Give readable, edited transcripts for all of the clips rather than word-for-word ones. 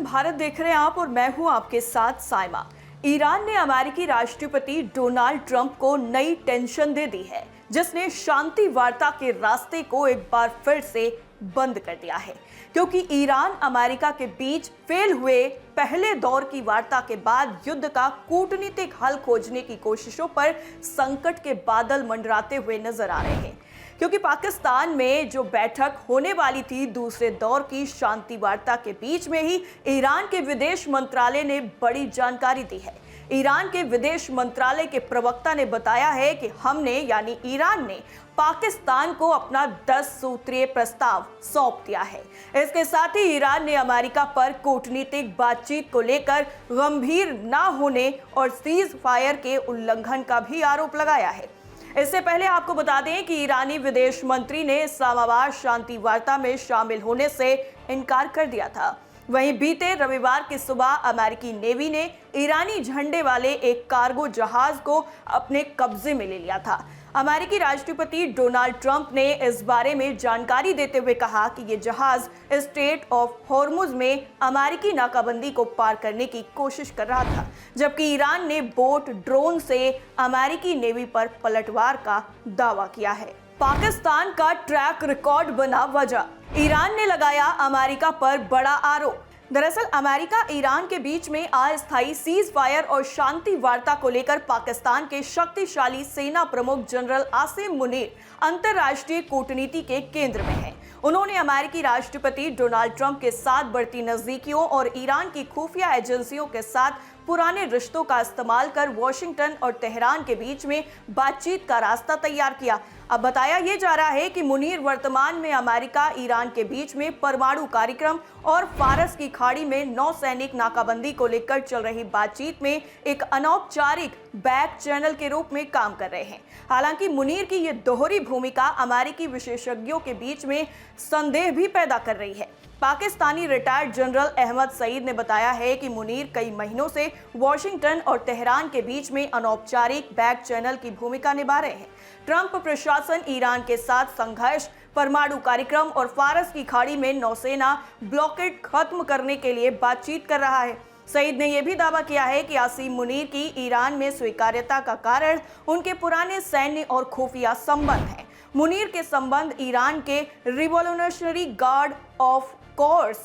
भारत देख रहे हैं आप और मैं हूं आपके साथ साइमा। ईरान ने अमेरिकी राष्ट्रपति डोनाल्ड ट्रंप को नई टेंशन दे दी है, जिसने शांति वार्ता के रास्ते को एक बार फिर से बंद कर दिया है, क्योंकि ईरान अमेरिका के बीच फेल हुए पहले दौर की वार्ता के बाद युद्ध का कूटनीतिक हल खोजने की कोशिशों पर संकट के बादल मंडराते हुए नजर आ रहे हैं। क्योंकि पाकिस्तान में जो बैठक होने वाली थी दूसरे दौर की शांति वार्ता के बीच में ही ईरान के विदेश मंत्रालय ने बड़ी जानकारी दी है। ईरान के विदेश मंत्रालय के प्रवक्ता ने बताया है कि हमने यानी ईरान ने पाकिस्तान को अपना 10 सूत्रीय प्रस्ताव सौंप दिया है। इसके साथ ही ईरान ने अमेरिका पर कूटनीतिक बातचीत को लेकर गंभीर ना होने और सीज फायर के उल्लंघन का भी आरोप लगाया है। इससे पहले आपको बता दें कि ईरानी विदेश मंत्री ने इस्लामाबाद शांति वार्ता में शामिल होने से इनकार कर दिया था। वहीं बीते रविवार की सुबह अमेरिकी नेवी ने ईरानी झंडे वाले एक कार्गो जहाज को अपने कब्जे में ले लिया था। अमेरिकी राष्ट्रपति डोनाल्ड ट्रंप ने इस बारे में जानकारी देते हुए कहा कि ये जहाज स्ट्रेट ऑफ हॉर्मुज में अमेरिकी नाकाबंदी को पार करने की कोशिश कर रहा था, जबकि ईरान ने बोट ड्रोन से अमेरिकी नेवी पर पलटवार का दावा किया है। पाकिस्तान का ट्रैक रिकॉर्ड बना वजह, ईरान ने लगाया अमेरिका पर बड़ा आरोप। दरअसल अमेरिका ईरान के बीच में अस्थायी सीज फायर और शांति वार्ता को लेकर पाकिस्तान के शक्तिशाली सेना प्रमुख जनरल आसिम मुनीर अंतर्राष्ट्रीय कूटनीति के केंद्र में हैं। उन्होंने अमेरिकी राष्ट्रपति डोनाल्ड ट्रंप के साथ बढ़ती नजदीकियों और ईरान की खुफिया एजेंसियों के साथ पुराने रिश्तों का इस्तेमाल कर वॉशिंगटन और तेहरान के बीच में बातचीत का रास्ता तैयार किया। अब बताया यह जा रहा है कि मुनीर वर्तमान में अमेरिका ईरान के बीच में परमाणु कार्यक्रम और फारस की खाड़ी में नौसैनिक नाकाबंदी को लेकर चल रही बातचीत में एक अनौपचारिक बैक चैनल के रूप में काम कर रहे हैं। हालांकि मुनीर की यह दोहरी भूमिका अमेरिकी विशेषज्ञों के बीच में संदेह भी पैदा कर रही है। पाकिस्तानी रिटायर्ड जनरल अहमद सईद ने बताया है कि मुनीर कई महीनों से वॉशिंगटन और तेहरान के बीच में अनौपचारिक बैक चैनल की भूमिका निभा रहे हैं। ट्रंप प्रशासन ईरान के साथ संघर्ष, परमाणु कार्यक्रम और फारस की खाड़ी में नौसेना ब्लॉकेड खत्म करने के लिए बातचीत कर रहा है। सईद ने यह भी दावा किया है कि आसिम मुनीर की ईरान में स्वीकार्यता का कारण उनके पुराने सैन्य और खुफिया संबंध हैं। मुनीर के संबंध ईरान के रिवॉल्यूशनरी गार्ड ऑफ कोर्स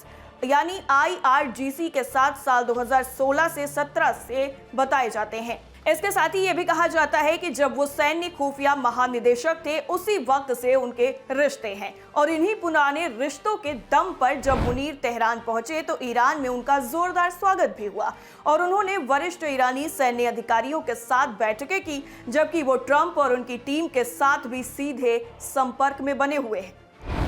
यानी IRGC के साथ साल 2016 से 17 से बताए जाते हैं। इसके साथ ही ये भी कहा जाता है कि जब वो सैन्य खुफिया महानिदेशक थे उसी वक्त से उनके रिश्ते हैं और इन्हीं पुराने रिश्तों के दम पर जब मुनीर तेहरान पहुंचे तो ईरान में उनका जोरदार स्वागत भी हुआ और उन्होंने वरिष्ठ ईरानी सैन्य अधिकारियों के साथ बैठकें की, जबकि वो ट्रंप और उनकी टीम के साथ भी सीधे संपर्क में बने हुए हैं।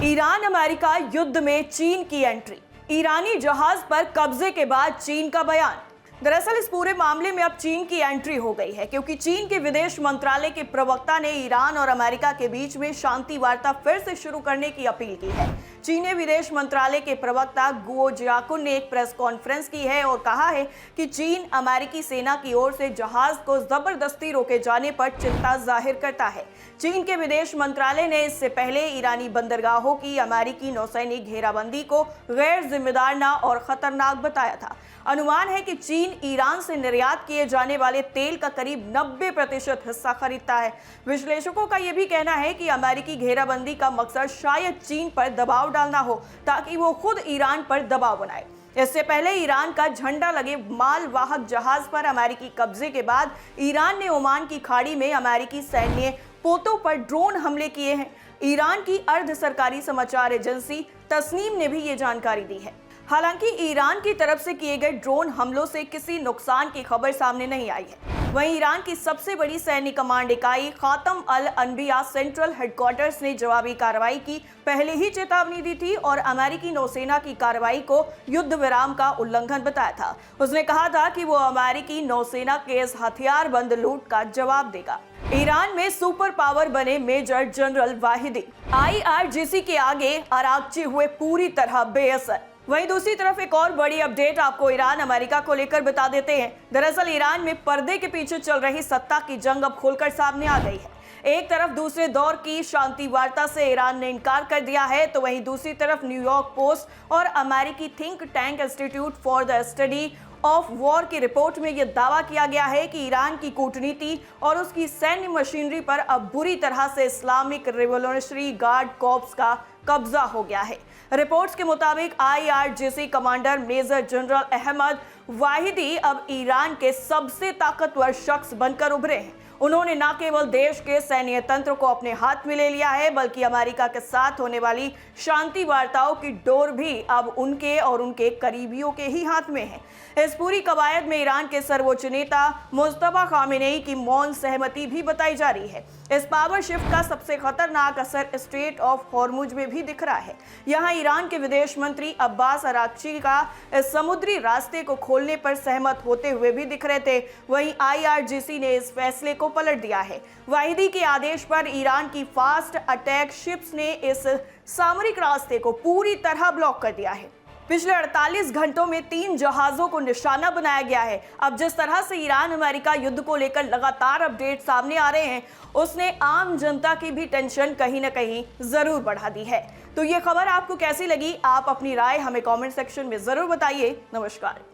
ईरान अमेरिका युद्ध में चीन की एंट्री, ईरानी जहाज पर कब्जे के बाद चीन का बयान। दरअसल इस पूरे मामले में अब चीन की एंट्री हो गई है, क्योंकि चीन के विदेश मंत्रालय के प्रवक्ता ने ईरान और अमेरिका के बीच में शांति वार्ता फिर से शुरू करने की अपील की है। चीनी विदेश मंत्रालय के प्रवक्ता गुओ जियाकुन ने एक प्रेस कॉन्फ्रेंस की है और कहा है कि चीन अमेरिकी सेना की ओर से जहाज को जबरदस्ती रोके जाने पर चिंता जाहिर करता है। चीन के विदेश मंत्रालय ने इससे पहले ईरानी बंदरगाहों की अमेरिकी नौसैनिक घेराबंदी को गैर जिम्मेदाराना और खतरनाक बताया था। अनुमान है कि चीन ईरान से निर्यात किए जाने वाले तेल का करीब 90% हिस्सा खरीदता है। विश्लेषकों का यह भी कहना है कि अमेरिकी घेराबंदी का मकसद शायद चीन पर दबाव डालना हो ताकि वो खुद ईरान पर दबाव बनाए। इससे पहले ईरान का झंडा लगे मालवाहक जहाज पर अमेरिकी कब्जे के बाद ईरान ने ओमान की खाड़ी में अमेरिकी सैन्य पोतों पर ड्रोन हमले किए हैं। ईरान की अर्ध सरकारी समाचार एजेंसी तस्नीम ने भी ये जानकारी दी है। हालांकि ईरान की तरफ से किए गए ड्रोन हमलों से किसी नुकसान की खबर सामने नहीं आई है। वहीं ईरान की सबसे बड़ी सैन्य कमांड इकाई खातम अल अनबिया सेंट्रल हेडक्वार्टर्स ने जवाबी कार्रवाई की पहले ही चेतावनी दी थी और अमेरिकी नौसेना की कार्रवाई को युद्ध विराम का उल्लंघन बताया था। उसने कहा था कि वो अमेरिकी नौसेना के इस हथियारबंद लूट का जवाब देगा। ईरान में सुपर पावर बने मेजर जनरल वाहिदी IRGC के आगे अरागची हुए पूरी तरह बेअसर। वहीं दूसरी तरफ एक और बड़ी अपडेट आपको ईरान अमेरिका को लेकर बता देते हैं। दरअसल ईरान में पर्दे के पीछे चल रही सत्ता की जंग अब खोलकर सामने आ गई है। एक तरफ दूसरे दौर की शांति वार्ता से ईरान ने इनकार कर दिया है, तो वहीं दूसरी तरफ न्यूयॉर्क पोस्ट और अमेरिकी think tank institute for the study of war की रिपोर्ट में यह दावा किया गया है कि ईरान की कूटनीति और उसकी सैन्य मशीनरी पर अब बुरी तरह से इस्लामिक रिवॉल्यूशनरी गार्ड कॉर्प्स का कब्जा हो गया है। रिपोर्ट्स के मुताबिक IRGC commander major general Ahmad Vahidi अब ईरान के सबसे ताकतवर शख्स बनकर उभरे हैं। उन्होंने न केवल देश के सैन्य तंत्र को अपने हाथ में ले लिया है, बल्कि अमेरिका के साथ होने वाली शांति वार्ताओं की डोर भी अब उनके और उनके करीबियों के ही हाथ में है। इस पूरी कवायद में ईरान के सर्वोच्च नेता मुस्तफा खामेनेई की मौन सहमति भी बताई जा रही है। इस पावर शिफ्ट का सबसे खतरनाक असर स्ट्रेट ऑफ हॉर्मुज में भी दिख रहा है। यहाँ ईरान के विदेश मंत्री अब्बास अराक्ची का इस समुद्री रास्ते को खोलने पर सहमत होते हुए भी दिख रहे थे। वहीं IRGC ने इस फैसले को पलट दिया है। वाहिदी के आदेश पर ईरान की फास्ट अटैक शिप्स ने इस सामरिक रास्ते को पूरी तरह ब्लॉक कर दिया है। पिछले 48 घंटों में 3 जहाजों को निशाना बनाया गया है। अब जिस तरह से ईरान अमेरिका युद्ध को लेकर लगातार अपडेट सामने आ रहे हैं, उसने आम जनता की भी टेंशन कहीं ना कहीं जरूर बढ़ा दी है। तो ये खबर आपको कैसी लगी? आप अपनी राय हमें कमेंट सेक्शन में जरूर बताइए। नमस्कार।